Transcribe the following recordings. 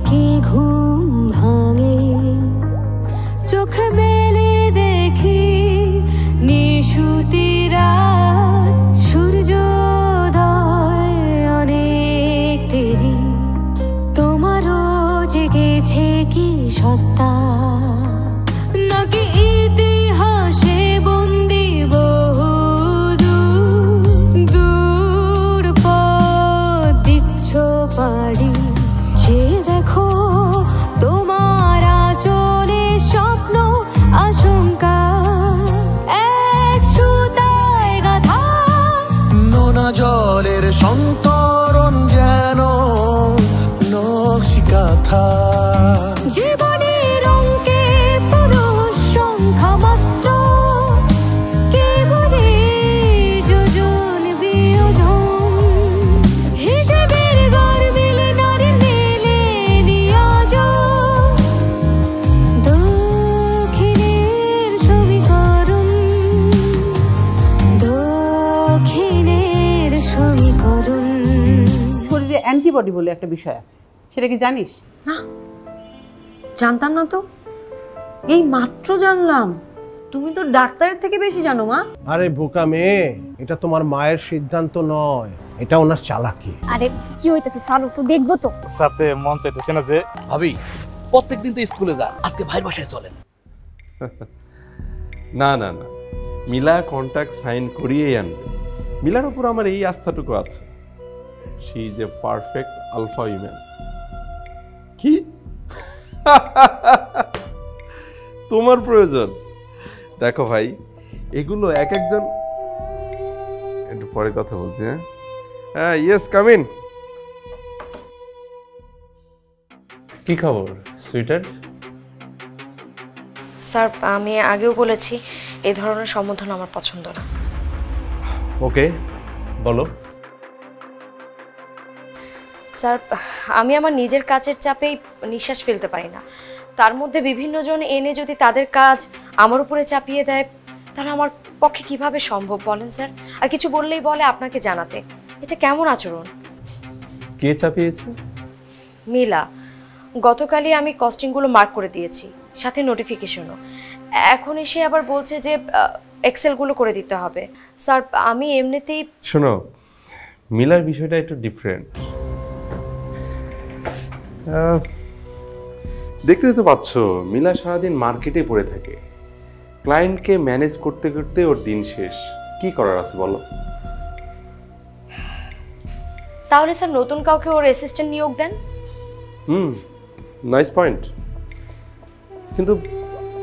কি ঘুম ভাঙে চোখ মেলে দেখি নিশুতি রাত সূর্যোদয় অনেক দেরি তোমারও জেগেছে কি সত্তা নাকি ইতিহাসে বন্দি বহু দূর পথ দিচ্ছ পাড়ি যে দেখো তোমার আঁচলে স্বপ্ন আশঙ্কা এক সুতায় গাঁথা নোনা জলের সন্তরণ যেন নকশিকাথা জীবনের অঙ্কে পুরুষ সংখ্যা মাত্র কেবলে যোজন বিয়োজন হিসেবের গরমিল নারী মেলে নিয়াজ দক্ষিণের সমীকরণ দক্ষিণের সমীকরণ শরীরে অ্যান্টিবডি বলে একটা বিষয় আছে, সেটা কি জানিস? না, জানতাম না তো, এই মাত্র জানলাম। তুমি তো ডাক্তারের থেকে বেশি জানো মা। আরে বোকা মেয়ে, এটা তোমার মায়ের সিদ্ধান্ত নয়, এটা ওনার চালাকি। আরে কি হইতেছে স্যার, তো দেখবো তো। সাথে মন চাইতেছে না যে ভাবি প্রত্যেকদিন তো স্কুলে যান, আজকে ভাইয়ের বাসায় চলেন। না না না, মিলা কন্ট্রাক্ট সাইন করিয়েই আনবে। মিলার উপর আমার এই আস্থাটুকু আছে, she is a perfect alpha human. কি তোমার প্রয়োজন? দেখো ভাই, এগুলো এক একজন, একটু পরে কথা বলছি। হ্যাঁ, ইয়েস, কাম ইন। কি খবর সুইটার? স্যার, আমি আগেও বলেছি এই ধরনের সম্বোধন আমার পছন্দ না। ওকে, বলো। স্যার, আমি আমার নিজের কাজের চাপেই নিঃশ্বাস ফেলতে পারি না। তার মধ্যে বিভিন্ন জন এনে যদি তাদের কাজ আমার উপরে চাপিয়ে দেয়, তাহলে আমার পক্ষে কিভাবে সম্ভব বলেন স্যার? আর কিছু বললেই বলে আপনাকে জানাতে। এটা কেমন আচরণ? কে চাপিয়েছে? মিলা। গতকালই আমি কস্টিংগুলো মার্ক করে দিয়েছি, সাথে নোটিফিকেশনও। এখন এসে আবার বলছে যে এক্সেলগুলো করে দিতে হবে। স্যার, আমি এমনিতেই... শোনো, মিলার বিষয়টা একটু ডিফারেন্ট। দেখতে তো পাচ্ছ, মিলা সারাদিন মার্কেটে পড়ে থাকে। ক্লায়েন্টকে ম্যানেজ করতে করতে ওর দিন শেষ। কি করার আছে বলো? তাহলে স্যার নতুন কাউকে ওর অ্যাসিস্ট্যান্ট নিয়োগ দেন। Nice point. কিন্তু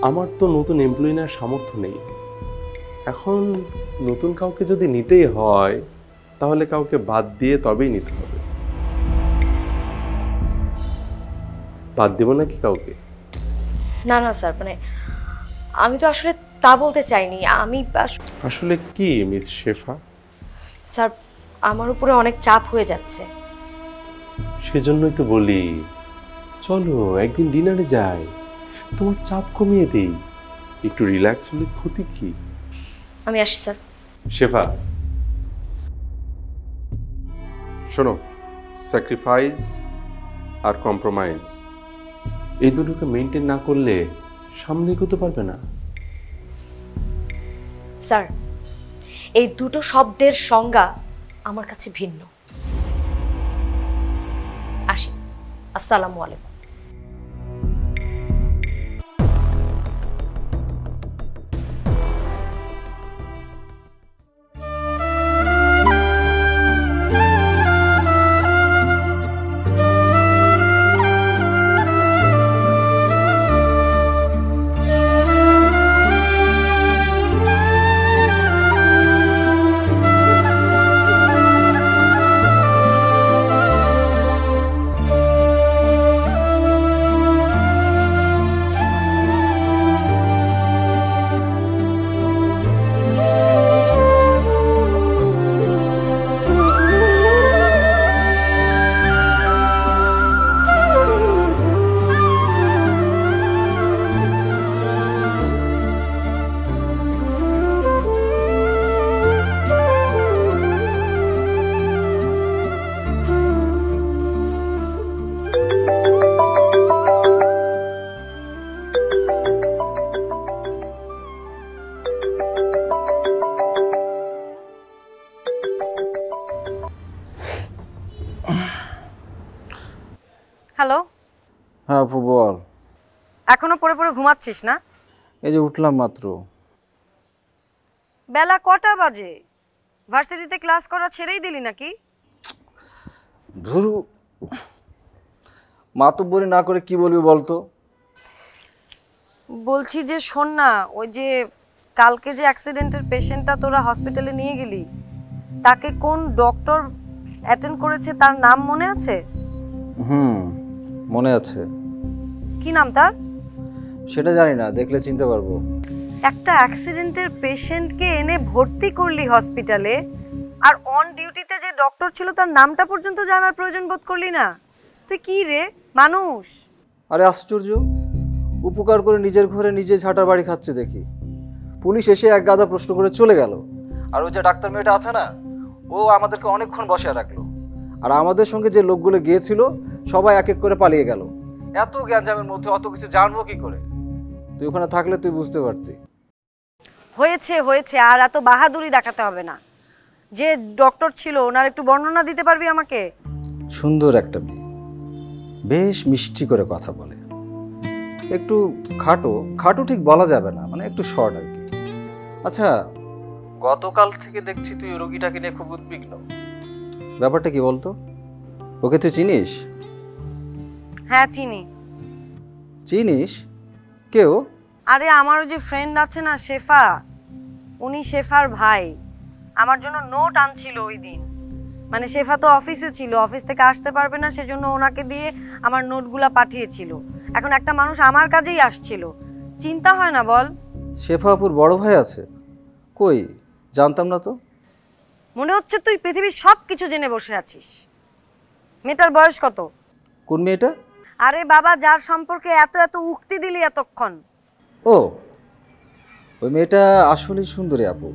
আমার তো নতুন এমপ্লয়ি নেওয়ার সামর্থ্য নেই। এখন নতুন কাউকে যদি নিতেই হয়, তাহলে কাউকে বাদ দিয়ে তবেই নিতে হবে। বাদ দেব নাকি কাউকে? না না স্যার, মানে আমি তো আসলে তা বলতে চাইনি। আমি আসলে কি মিস শেফা? স্যার, আমার উপরে অনেক চাপ হয়ে যাচ্ছে। সেজন্যই তো বলি, চলো একদিন ডিনারে যাই, তোমার চাপ কমিয়ে দেই। একটু রিল্যাক্স হলে ক্ষতি কি? আমি আসি স্যার। শেফা শোনো, স্যাক্রিফাইস আর কম্প্রোমাইজ এই দুটোকে মেনটেন না করলে সামনে এগোতে পারবে না। স্যার, এই দুটো শব্দের সংজ্ঞা আমার কাছে ভিন্ন। আসি, আসসালামু আলাইকুম। হ্যালো, হ্যাঁ আপু বল। এখনো পড়ে পড়ে ঘুমাচ্ছিস না? এই যে উঠলাম মাত্র। বেলা কটা বাজে? ভার্সিটিতে ক্লাস করা ছেড়েই দিলি নাকি? ধরু মাতব্বরি না করে কি বলবি বলতো? বলছি যে শোন না, ওই যে কালকে যে অ্যাক্সিডেন্টের পেশেন্টটা তোরা হসপিটালে নিয়ে গেলি, তাকে কোন ডক্টর অ্যাটেন্ড করেছে তার নাম মনে আছে? মনে আছে। কি নাম তার? সেটা জানি না, দেখলে চিনতে পারবো। একটা অ্যাক্সিডেন্টের পেশেন্টকে এনে ভর্তি করলি হসপিটালে, আর অন ডিউটিতে যে ডক্টর ছিল তার নামটা পর্যন্ত জানার প্রয়োজন বোধ করলি না? তুই কি রে মানুষ? আরে আশ্চর্য, উপকার করে নিজের ঘরে নিজে ঝাঁটার বাড়ি খাচ্ছে দেখি। পুলিশ এসে এক গাদা প্রশ্ন করে চলে গেল, আর ওই যে ডাক্তার মেয়েটা আছে না, ও আমাদেরকে অনেকক্ষণ বসিয়ে রাখলো। আর আমাদের সঙ্গে যে লোকগুলো গিয়েছিল সবাই এক এক করে পালিয়ে গেল। এত গ্যাঞ্জামের মধ্যে অত কিছু জানবো কি করে? তুই ওখানে থাকলে তুই বুঝতে পারতি। হয়েছে হয়েছে, আর এত বাহাদুরি দেখাতে হবে না। যে ডক্টর ছিল ওনার একটু বর্ণনা দিতে পারবি আমাকে? সুন্দর একটা মেয়ে, বেশ মিষ্টি করে কথা বলে, একটু খাটো খাটো ঠিক বলা যাবে না, মানে একটু শর্ট আর কি। আচ্ছা, গতকাল থেকে দেখছি তুই রোগীটাকে নিয়ে খুব উদ্বিগ্ন, ব্যাপারটা কি বলতো? ওকে তুই চিনিস? হ্যাঁ চিনি। চিনিস? কেউ? আরে আমার ওই যে ফ্রেন্ড আছে না শেফা, উনি শেফার ভাই। আমার জন্য নোট আনছিল ওই দিন। মানে শেফা তো অফিসে ছিল, অফিস থেকে আসতে পারবে না, সেজন্য ওনাকে দিয়ে আমার নোটগুলা পাঠিয়েছিল। এখন একটা মানুষ আমার কাছেই আসছিল, চিন্তা হয় না বল? শেফাপুর বড় ভাই আছে? কই, জানতাম না তো। মনে হচ্ছে তুই পৃথিবীর সব কিছু জেনে বসে আছিস। মেয়েটার বয়স কত? কোন মেয়েটা? আরে বাবা, যার সম্পর্কে এত এত উক্তি দিলি এতক্ষণ। ও, ওই মেয়েটা আসলেই সুন্দরী আপু।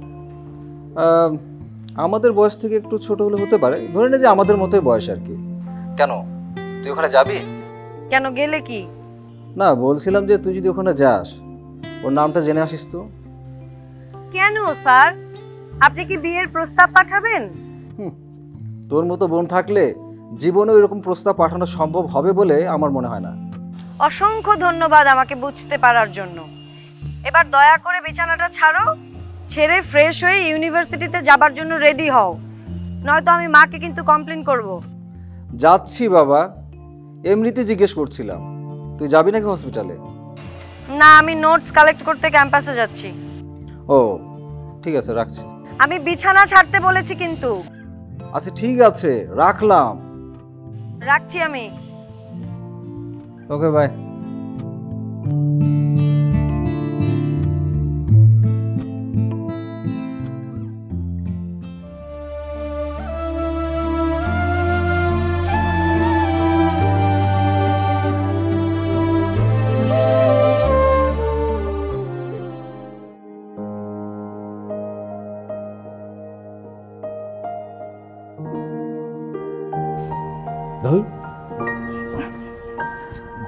আমাদের বয়স থেকে একটু ছোট হলে হতে পারে, ধরে নে যে আমাদের মতোই বয়স আর কি। কেন, তুই ওখানে যাবি? কেন, গেলে কি? না, বলছিলাম যে তুই যদি ওখানে যাস, ওর নামটা জেনে আসিস তো। কেন স্যার, আপনি কি বিয়ের প্রস্তাব পাঠাবেন? তোর মতো বোন থাকলে জীবনে এরকম প্রস্তাব পাঠানো সম্ভব হবে বলে আমার মনে হয় না। অসংখ্য ধন্যবাদ আমাকে বুঝতে পারার জন্য। এবার দয়া করে বিছানাটা ছাড়ো, ছেড়ে ফ্রেশ হয়ে ইউনিভার্সিটিতে যাবার জন্য রেডি হও, নয়তো আমি মাকে কিন্তু কমপ্লেন করব। যাচ্ছি বাবা, এমনিতে জিজ্ঞেস করছিলাম। তুই যাবি নাকি হসপিটালে? না, আমি নোটস কালেক্ট করতে ক্যাম্পাসে যাচ্ছি। ও ঠিক আছে, রাখছি। আমি বিছানা ছাড়তে বলেছি কিন্তু। আচ্ছা ঠিক আছে, রাখলাম। রাখছি আমি। Okay bye.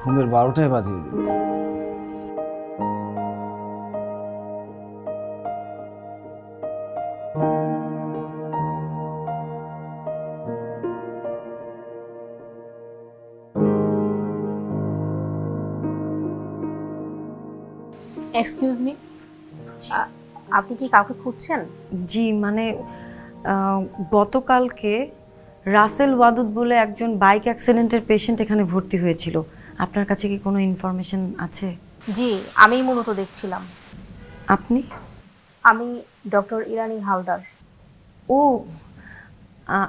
ঘুমের 12টায় বাজিয়ে দিল। এক্সকিউজ মি, আপনি কি কাউকে খুঁজছেন? জি, মানে গতকালকে রাসেল ওয়াদুদ বলে একজন বাইক অ্যাক্সিডেন্টের পেশেন্ট এখানে ভর্তি হয়েছিল। আপনার কাছে কি কোনো ইনফরমেশন আছে? জি, আমি মূলত দেখছিলাম। আপনি? আমি ডক্টর ইরানি হালদার। ও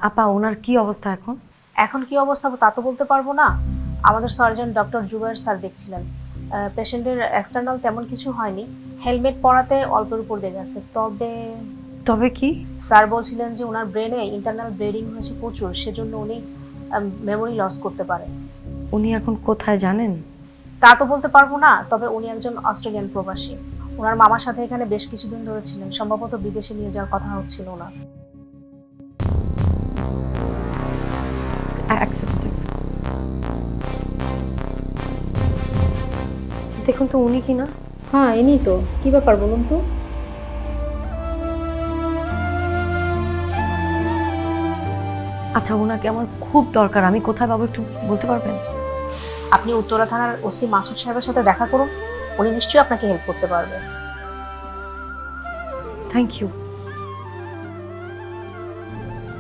আপা, ওনার কি অবস্থা এখন? এখন কি অবস্থা তা তো বলতে পারবো না। আমাদের সার্জন ডক্টর জুবায়ের স্যার দেখছিলেন। পেশেন্টের এক্সটার্নাল তেমন কিছু হয়নি, হেলমেট পরাতে অল্পের উপর লেগে গেছে। তবে কি? স্যার বলছিলেন যে ওনার ব্রেনে ইন্টারনাল ব্লিডিং হয়েছে প্রচুর, সেজন্য উনি মেমোরি লস করতে পারে। উনি এখন কোথায় জানেন? তা তো বলতে পারবো না, তবে উনি একজন অস্ট্রেলিয়ান প্রবাসী। ওনার মামার সাথে এখানে বেশ কিছুদিন ধরে ছিলেন, সম্ভবত বিদেশে নিয়ে যাওয়ার কথা হচ্ছিল ওনার। দেখুন তো উনি কি না। হ্যাঁ ইনি তো। কি ব্যাপার বলুন তো? আচ্ছা, ওনাকে আমার খুব দরকার, আমি কোথায় পাবো একটু বলতে পারবেন? আপনি উত্তরা থানার ওসি মাসুদ সাহেবের সাথে দেখা করুন, উনি নিশ্চয়ই আপনাকে হেল্প করতে পারবে। Thank you.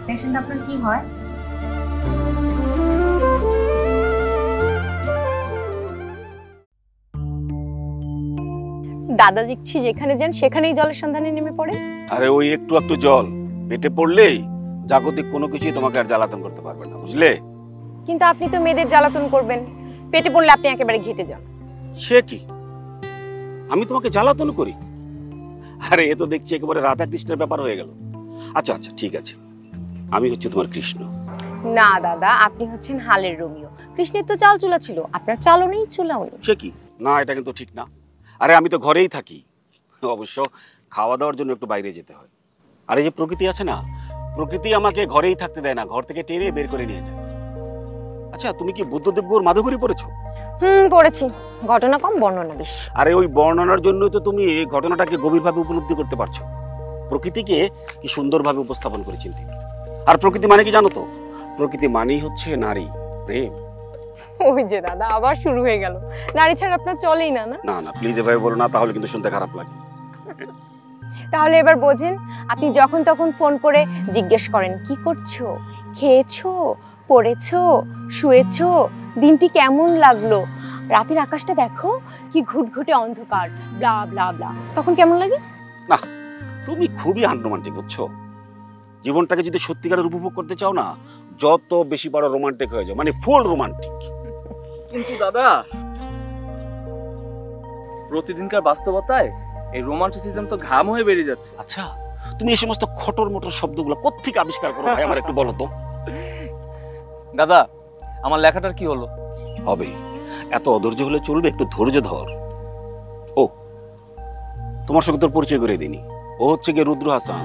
পেশেন্ট আপনার কি হয়? দাদা দেখছি যেখানে যান সেখানেই জলের সন্ধানে নেমে পড়ে। আরে ওই একটু একটু জল পেটে পড়লেই জাগতিক কোনো কিছুই তোমাকে আর জ্বালাতন করতে পারবে না, বুঝলে? কিন্তু আপনি তো মেয়েদের জ্বালাতন করবেন, পেটে পড়লে আপনি একেবারে ঘেটে যান। সে কি, আমি তোমাকে জ্বালাতন করি? আরে এ তো দেখছি একেবারে রাধা কৃষ্ণের ব্যাপার হয়ে গেল। আচ্ছা আচ্ছা ঠিক আছে, আমি হচ্ছে তোমার কৃষ্ণ। না দাদা, আপনি হচ্ছেন হালের রোমিও। কৃষ্ণের তো চাল চুলা ছিল, আপনার চালও নেই চুলাও নেই। সে কি? না, এটা কিন্তু ঠিক না। আরে আমি তো ঘরেই থাকি, অবশ্য খাওয়া দাওয়ার জন্য একটু বাইরে যেতে হয়। আর এই যে প্রকৃতি আছে না, প্রকৃতি আমাকে ঘরেই থাকতে দেয় না, ঘর থেকে টেনে বের করে নিয়ে যায়। আচ্ছা তুমি কি বুদ্ধদেব গৌর মাধুকরী পড়েছো? পড়েছি, ঘটনা কম বর্ণনা বেশি। আরে ওই বর্ণনার জন্যই তো তুমি এই ঘটনাটাকে গভীরভাবে উপলব্ধি করতে পারছো। প্রকৃতিকে কি সুন্দরভাবে উপস্থাপন করেছেন তিনি। আর প্রকৃতি মানে কি জানো তো? প্রকৃতি মানেই হচ্ছে নারী, প্রেম। ওই যে দাদা আবার শুরু হয়ে গেল, নারী ছাড়া আপনার চলেই না। না না না প্লিজ এভাবে বলো না, তাহলে কিন্তু শুনতে খারাপ লাগে। তাহলে এবার বোঝেন, আপনি যখন তখন ফোন করে জিজ্ঞেস করেন কি করছো, খেয়েছো, পড়েছো, শুয়েছো, দিনটি কেমন লাগলো, রাতের আকাশটা দেখো কি ঘুটঘুটে অন্ধকার, ব্লা ব্লা ব্লা। তখন কেমন লাগে? না, তুমি খুবই আনরোমান্টিক, বুঝছো? জীবনটাকে যদি সত্যিকারের উপভোগ করতে চাও না, যত বেশি বড় রোমান্টিক হয়ে যাও, মানে ফুল রোমান্টিক। কিন্তু দাদা, প্রতিদিনকার বাস্তবতায় এই রোমান্টিসিজম তো ঘাম হয়ে বেরিয়ে যাচ্ছে। আচ্ছা তুমি এই সমস্ত খটর মটর শব্দগুলো কোত্থেকে আবিষ্কার করো ভাই, আমার একটু বলো তো। দাদা, আমার লেখাটার কি হলো? হবে, এত অধৈর্য হলে চলবে, একটু ধৈর্য ধর। ও তোমার সঙ্গে তোর পরিচয় করে দিনি, ও হচ্ছে গিয়ে রুদ্র হাসান,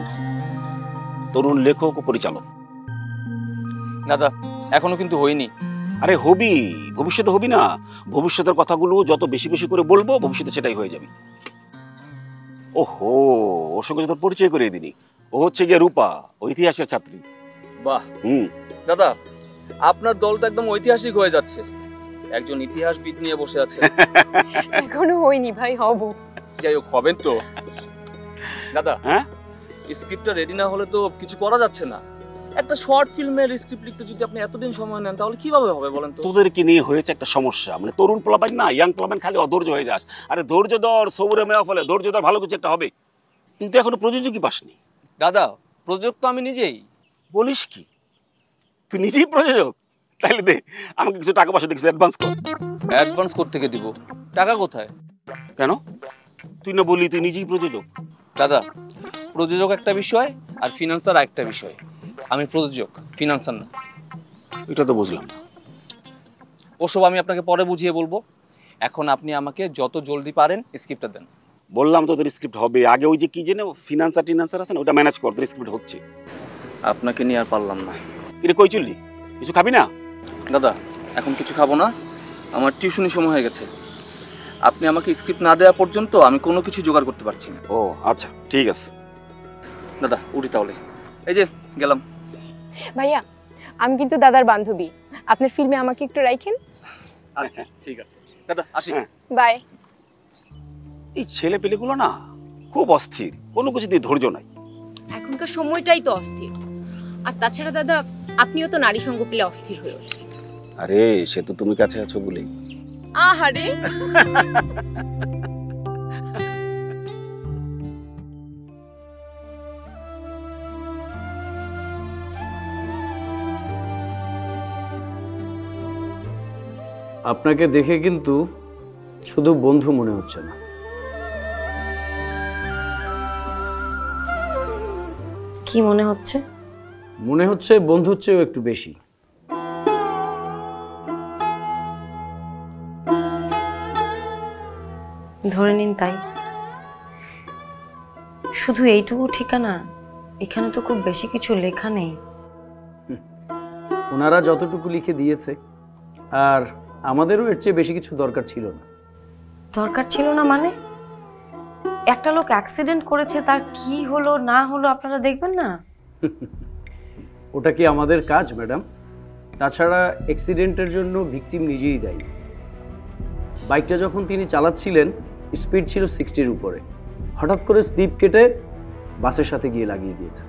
তরুণ লেখক ও পরিচালক। দাদা এখনো কিন্তু হইনি। আরে হবি, ভবিষ্যতে হবি না? ভবিষ্যতের কথাগুলো যত বেশি বেশি করে বলবো, ভবিষ্যতে সেটাই হয়ে যাবে। ওহো, ওর সঙ্গে তোর পরিচয় করে দিনি, ও হচ্ছে গিয়ে রূপা, ইতিহাসের ছাত্রী। বাহ। দাদা আপনার দলটা একদম ঐতিহাসিক হয়ে যাচ্ছে, একজন ইতিহাসবিদ নিয়ে বসে আছে। এখনো হয়নি ভাই, হব। যাই হোক, হবেন তো। দাদা হ্যাঁ, স্ক্রিপ্টটা রেডি না হলে তো কিছু করা যাচ্ছে না। একটা শর্ট ফিল্মের স্ক্রিপ্ট লিখতে যদি আপনি এতদিন সময় নেন তাহলে কিভাবে হবে বলেন তো? তোদেরকে নিয়ে হয়েছে একটা সমস্যা, মানে তরুণ প্লাবান না, ইয়াং প্লাবান খালি অধৈর্য হয়ে যাস। আরে ধৈর্য ধর, সবুরে মেয়া ফলে, ধৈর্য ধর, ভালো কিছু একটা হবে। কিন্তু এখনো প্রযোজকই পাসনি। দাদা প্রযোজক তো আমি নিজেই। বলিস কি, তুই নিজেই প্রযোজক? তাহলে দে আমাকে কিছু টাকা পয়সা, কিছু অ্যাডভান্স কর। অ্যাডভান্স করতে গিয়ে দিব, টাকা কোথায়? কেন, তুই না বললি তুই নিজেই প্রযোজক? দাদা প্রযোজক একটা বিষয় আর ফিনান্সার একটা বিষয়, আমি প্রযোজক, ফিনান্সার না। এটা তো বুঝলাম না। ওসব আমি আপনাকে পরে বুঝিয়ে বলবো, এখন আপনি আমাকে যত জলদি পারেন স্ক্রিপ্টটা দেন। বললাম তো তোর স্ক্রিপ্ট হবে, আগে ওই যে কি জেনে ফিনান্সার টিনান্সার আছে না, ওটা ম্যানেজ কর, তোর স্ক্রিপ্ট হচ্ছে। আপনাকে নিয়ে আর পারলাম না। কিরে কই চললি, কিছু খাবি না? দাদা এখন কিছু খাবো না, আমার টিউশনি সময় হয়ে গেছে। আপনি আমাকে স্ক্রিপ্ট না দেওয়া পর্যন্ত আমি কোনো কিছু জোগাড় করতে পারছি না। ও আচ্ছা ঠিক আছে দাদা, উঠি তাহলে। এই যে গেলাম। ভাইয়া, আমি কিন্তু দাদার বান্ধবী, আপনার ফিল্মে আমাকে একটু রাখেন। আচ্ছা ঠিক আছে দাদা, আসি। বাই। এই ছেলে পেলেগুলো না খুব অস্থির, কোনো কিছু দিয়ে ধৈর্য নাই। এখনকার সময়টাই তো অস্থির। আর তাছাড়া দাদা, আপনিও তো নারী সঙ্গ পেলে অস্থির হয়ে ওঠেন। আরে সে তো তুমি কাছে আছো বলেই। আহারে আপনাকে দেখে কিন্তু শুধু বন্ধু মনে হচ্ছে না, কি মনে হচ্ছে? মনে হচ্ছে বন্ধুর চেয়েও একটু বেশি। ধরে নিন তাই। শুধু এইটুকু ঠিকানা, এখানে তো খুব বেশি কিছু লেখা নেই। ওনারা যতটুকু লিখে দিয়েছে, আর আমাদেরও এর চেয়ে বেশি কিছু দরকার ছিল না। দরকার ছিল না মানে? একটা লোক অ্যাক্সিডেন্ট করেছে, তার কি হলো না হলো আপনারা দেখবেন না? ওটা কি আমাদের কাজ ম্যাডাম? তাছাড়া অ্যাক্সিডেন্টের জন্য ভিকটিম নিজেই দায়ী। বাইকটা যখন তিনি চালাচ্ছিলেন স্পিড ছিল 60-র উপরে, হঠাৎ করে স্লিপ কেটে বাসের সাথে গিয়ে লাগিয়ে দিয়েছে।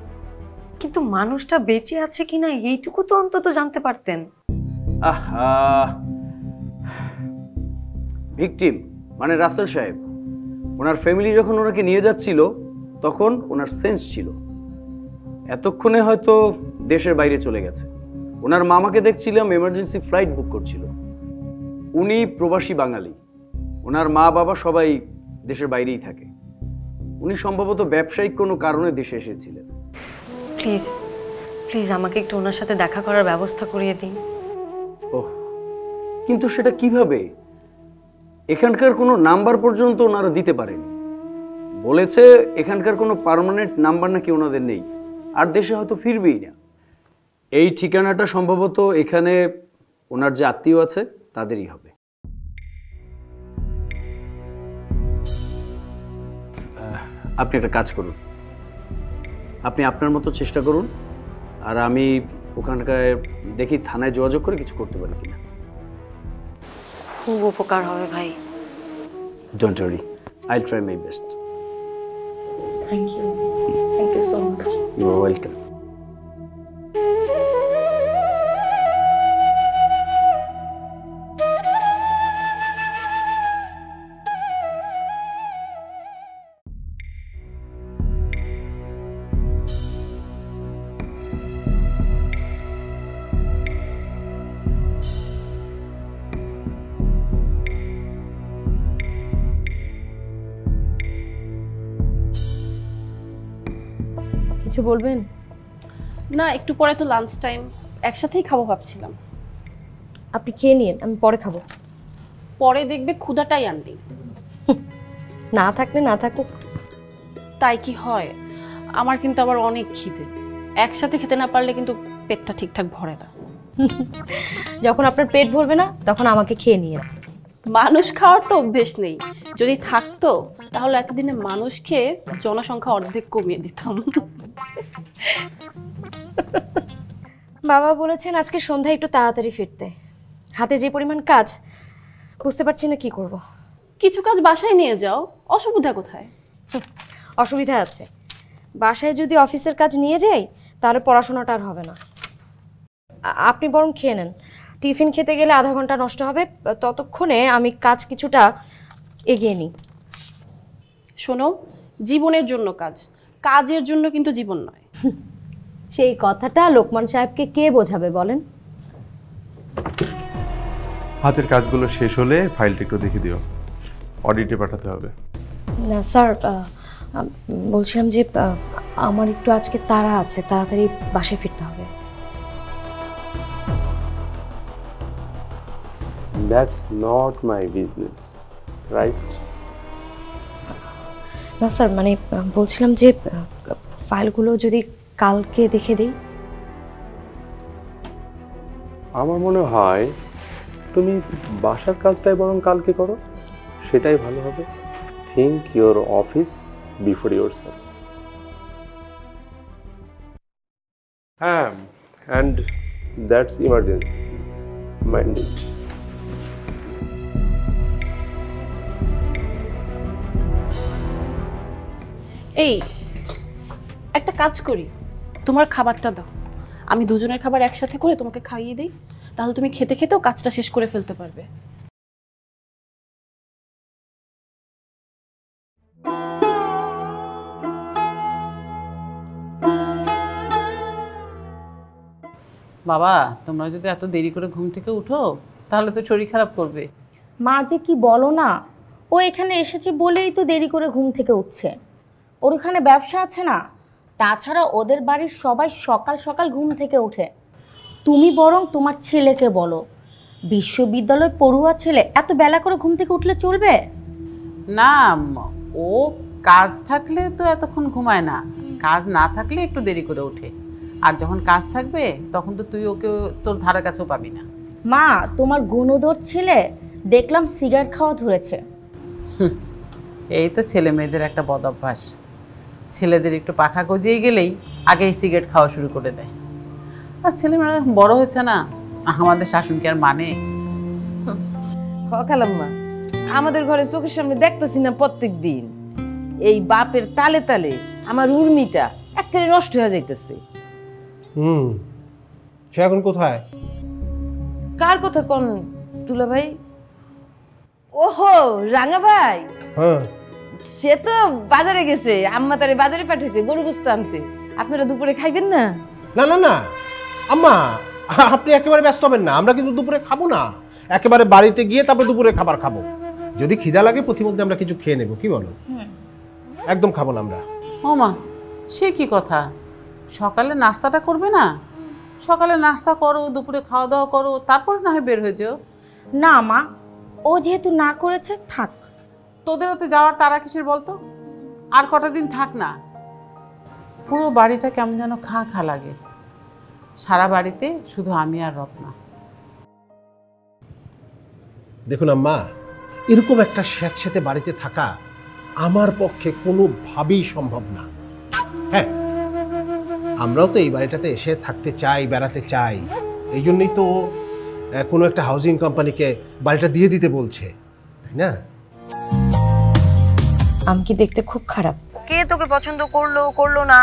কিন্তু মানুষটা বেঁচে আছে কিনা এইটুকু তো অন্তত জানতে পারতেন। আহা, ভিকটিম মানে রাসেল সাহেব, ওনার ফ্যামিলি যখন ওনাকে নিয়ে যাচ্ছিল তখন ওনার সেন্স ছিল। এতক্ষণে হয়তো দেশের বাইরে চলে গেছে। ওনার মামাকে দেখছিলাম এমার্জেন্সি ফ্লাইট বুক করছিল। উনি প্রবাসী বাঙালি, ওনার মা বাবা সবাই দেশের বাইরেই থাকে। উনি সম্ভবত ব্যবসায়িক কোনো কারণে দেশে এসেছিলেন। প্লিজ প্লিজ আমাকে একটু ওনার সাথে দেখা করার ব্যবস্থা করিয়ে দিন। ওহ, কিন্তু সেটা কিভাবে? এখানকার কোনো নাম্বার পর্যন্ত ওনারা দিতে পারেনি। বলেছে এখানকার কোনো পার্মানেন্ট নাম্বার নাকি ওনাদের নেই, আর দেশে হয়তো ফিরবেই না। এই ঠিকানাটা সম্ভবত এখানে ওনার যে আত্মীয় আছে তাদেরই হবে। আপনি একটা কাজ করুন, আপনি আপনার মতো চেষ্টা করুন, আর আমি ওখানকার দেখি থানায় যোগাযোগ করে কিছু করতে পারি কিনা। খুব উপকার হবে ভাই। Don't worry, I'll try my best. Thank you so much. You are welcome. কিছু বলবেন? না, একটু পরে তো লাঞ্চ টাইম, একসাথেই খাবো ভাবছিলাম। আপনি খেয়ে নিন, আমি পরে খাবো। পরে দেখবে ক্ষুধাটাই আনলি। না থাকলে না থাকুক। তাই কি হয়? আমার কিন্তু আবার অনেক খিদে, একসাথে খেতে না পারলে কিন্তু পেটটা ঠিকঠাক ভরে না। যখন আপনার পেট ভরবে না তখন আমাকে খেয়ে নিয়ে। মানুষ খাওয়ার তো অভ্যেস নেই, যদি থাকতো তাহলে একদিনে মানুষ খেয়ে জনসংখ্যা অর্ধেক কমিয়ে দিতাম। বাবা বলেছেন আজকে সন্ধ্যায় একটু তাড়াতাড়ি ফিরতে। হাতে যে পরিমাণ কাজ, বুঝতে পারছি না কি করব। কিছু কাজ বাসায় নিয়ে যাও, অসুবিধা কোথায়? অসুবিধা আছে, বাসায় যদি অফিসের কাজ নিয়ে যাই তাহলে পড়াশোনাটা আর হবে না। আপনি বরং খেয়ে নেন, টিফিন খেতে গেলে আধা ঘন্টা নষ্ট হবে, ততক্ষণে আমি কাজ কিছুটা এগিয়ে নিই। শোনো, জীবনের জন্য কাজ, কাজের জন্য কিন্তু জীবন নয়। সেই কথাটা লোকমান সাহেবকে কে বোঝাবে বলেন? হাতের কাজগুলো শেষ হলে ফাইলটা একটু দেখে দিও, অডিটে পাঠাতে হবে। না স্যার, বলছিলাম যে আমার একটু আজকে তাড়া আছে, তাড়াতাড়ি বাসায় ফিরতে হবে। That's not my business, right? না স্যার, মানে বলছিলাম যে ফাইলগুলো যদি কালকে দেখে দিই। আমার মনে হয় তুমি বাসার কাজটাই বরং কালকে করো, সেটাই ভালো হবে। Think your office before yourself. হ্যাঁ, and that's emergency, mind it. এই একটা কাজ করি, তোমার খাবারটা দাও, আমি দুজনের খাবার একসাথে করে তোমাকে খাইয়ে দিই, তাহলে তুমি খেতে খেতেও কাজটা শেষ করে ফেলতে পারবে। বাবা, তোমরা যদি এত দেরি করে ঘুম থেকে উঠো তাহলে তো শরীর খারাপ করবে। মা যে কি বলো না, ও এখানে এসেছে বলেই তো দেরি করে ঘুম থেকে উঠছে। ওর ওখানে ব্যবসা আছে না, তাছাড়া ওদের বাড়ির সবাই সকাল সকাল ঘুম থেকে ওঠে। তুমি বরং তোমার ছেলেকে বলো, বিশ্ববিদ্যালয় পড়ুয়া ছেলে এত বেলা করে ঘুম থেকে উঠলে চলবে না, ও কাজ থাকলে তো এতক্ষণ ঘুমায় না, কাজ না থাকলে একটু দেরি করে ওঠে। আর যখন কাজ থাকবে তখন তো তুই ওকে তোর ধারে কাছেও পাবি না। মা, তোমার গুণধর ছেলে দেখলাম সিগারেট খাওয়া ধরেছে। এই তো ছেলে মেয়েদের একটা বদ অভ্যাস, ছেলেদের একটু পাখা গজিয়ে গেলেই আগেই সিগারেট খাওয়া শুরু করে দেয়। আর ছেলেমেয়েরা বড় হয়েছে না, আমাদের শাসন কি আর মানে? খালাম্মা, আমাদের ঘরে চোখের সামনে দেখতেছি না প্রত্যেক দিন এই বাপের তালে তালে আমার উর্মিটা একেবারে নষ্ট হয়ে যাইতেছে। সে এখন কোথায়? কার কথা কোন তুলা ভাই? ওহো রাঙা ভাই, হ্যাঁ সে তো বাজারে গেছে, আম্মা তারে বাজারে পাঠিয়েছে গরু গোশত আনতে। আপনারা দুপুরে খাইবেন না? না না না আম্মা, আপনি একেবারে ব্যস্ত হবেন না, আমরা কিন্তু দুপুরে খাবো না, একেবারে বাড়িতে গিয়ে তারপর দুপুরে খাবার খাবো। যদি খিদা লাগে প্রতিমধ্যে আমরা কিছু খেয়ে নেব, কি বলো? একদম খাবো না আমরা। ও মা, সে কি কথা? সকালে নাস্তাটা করবে না? সকালে নাস্তা করো, দুপুরে খাওয়া দাওয়া করো, তারপর না হয় বের হয়ে যেও। না মা, ও যেহেতু না করেছে থাক। তোদেরও তো যাওয়ার তারা কিসের বলতো? আর কটা দিন থাক না। পুরো বাড়িটা কেমন যেন খা খা লাগে, সারা বাড়িতে শুধু আমি আর রত্না। দেখুন আম্মা, এরকম একটা স্যাঁতস্যাঁতে বাড়িতে থাকা আমার পক্ষে কোনোভাবেই সম্ভব না। হ্যাঁ, আমরাও তো এই বাড়িটাতে এসে থাকতে চাই, বেড়াতে চাই, এই জন্যই তো কোনো একটা হাউজিং কোম্পানিকে বাড়িটা দিয়ে দিতে বলছে, তাই না? আমি কি দেখতে খুব খারাপ? কে তোকে পছন্দ করলো করলো না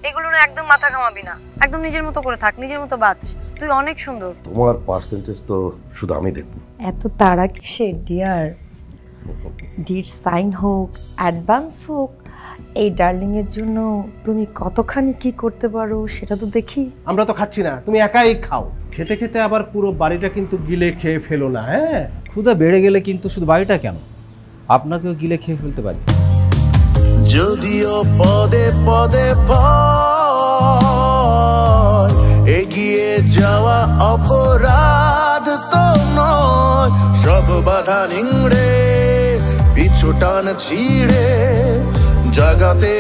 এগুলো না একদম মাথা ঘামাবি না, একদম নিজের মতো করে থাক, নিজের মতো বাঁচ। তুই অনেক সুন্দর। তোমার পার্সেন্টেজ তো শুধু আমি দেখব। এত তাড়া কিসের ডিয়ার? ডিড সাইন হোক, অ্যাডভান্স হোক, এই ডার্লিং এর জন্য তুমি কতখানি কি করতে পারো সেটা তো দেখি। আমরা তো খাচ্ছি না, তুমি একাই খাও। খেতে খেতে আবার পুরো বাড়িটা কিন্তু গিলে খেয়ে ফেলো না। হ্যাঁ, ক্ষুধা বেড়ে গেলে কিন্তু শুধু বাড়িটা কেন, আপনাকেও গিলে খেয়ে ফেলতে পারি। যদিও পদে পদে ভয়, এগিয়ে যাওয়া অপরাধ তো নয়, সব বাধা নিংড়ে পিছু টান ছিঁড়ে জাগাতে